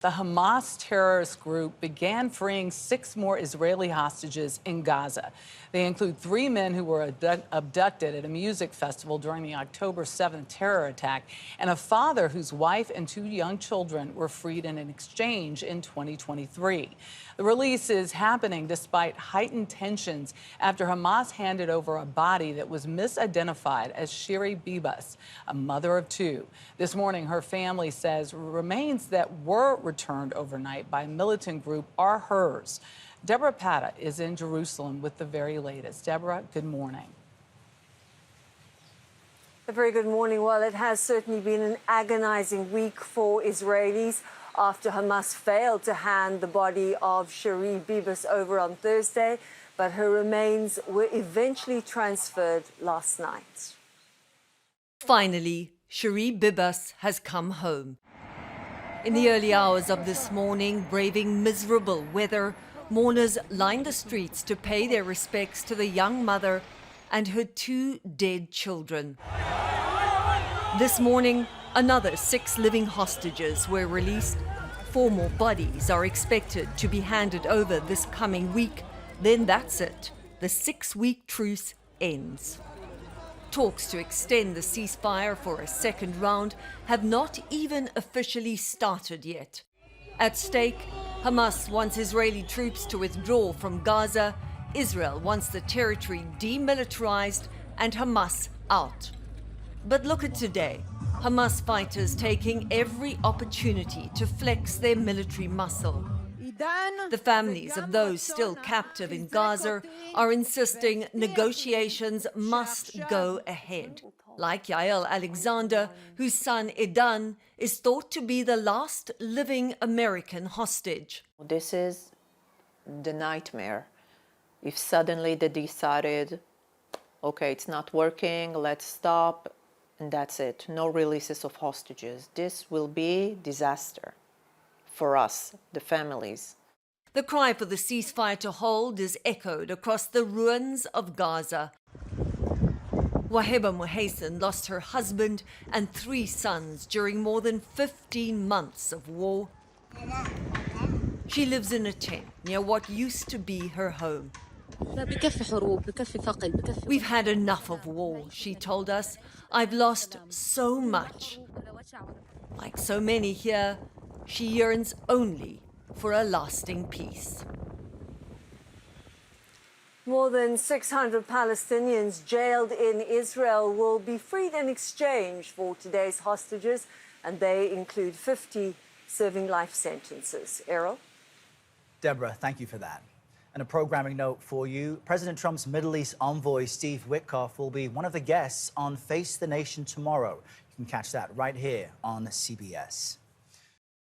The Hamas terrorist group began freeing 6 more Israeli hostages in Gaza. They include 3 men who were abducted at a music festival during the October 7th terror attack, and a father whose wife and 2 young children were freed in an exchange in 2023. The release is happening despite heightened tensions after Hamas handed over a body that was misidentified as Shiri Bibas, a mother of 2. This morning, her family says remains that were returned overnight by a militant group are hers. Deborah Pata is in Jerusalem with the very latest. Deborah, good morning. A very good morning. Well, it has certainly been an agonizing week for Israelis after Hamas failed to hand the body of Shiri Bibas over on Thursday, but her remains were eventually transferred last night. Finally, Shiri Bibas has come home. In the early hours of this morning, braving miserable weather, mourners lined the streets to pay their respects to the young mother and her 2 dead children. This morning, another 6 living hostages were released. 4 more bodies are expected to be handed over this coming week. Then that's it. The 6-week truce ends. Talks to extend the ceasefire for a second round have not even officially started yet. At stake, Hamas wants Israeli troops to withdraw from Gaza, Israel wants the territory demilitarized, and Hamas out. But look at today. Hamas fighters taking every opportunity to flex their military muscle. The families of those still captive in Gaza are insisting negotiations must go ahead. Like Yael Alexander, whose son Edan is thought to be the last living American hostage. This is the nightmare. If suddenly they decided, okay, it's not working, let's stop, and that's it. No releases of hostages. This will be disaster for us, the families. The cry for the ceasefire to hold is echoed across the ruins of Gaza. Waheba Muhaysin lost her husband and 3 sons during more than 15 months of war. She lives in a tent near what used to be her home. We've had enough of war, she told us. I've lost so much. Like so many here, she yearns only for a lasting peace. More than 600 Palestinians jailed in Israel will be freed in exchange for today's hostages, and they include 50 serving life sentences. Errol? Deborah, thank you for that. And a programming note for you. President Trump's Middle East envoy, Steve Witkoff, will be one of the guests on Face the Nation tomorrow. You can catch that right here on CBS.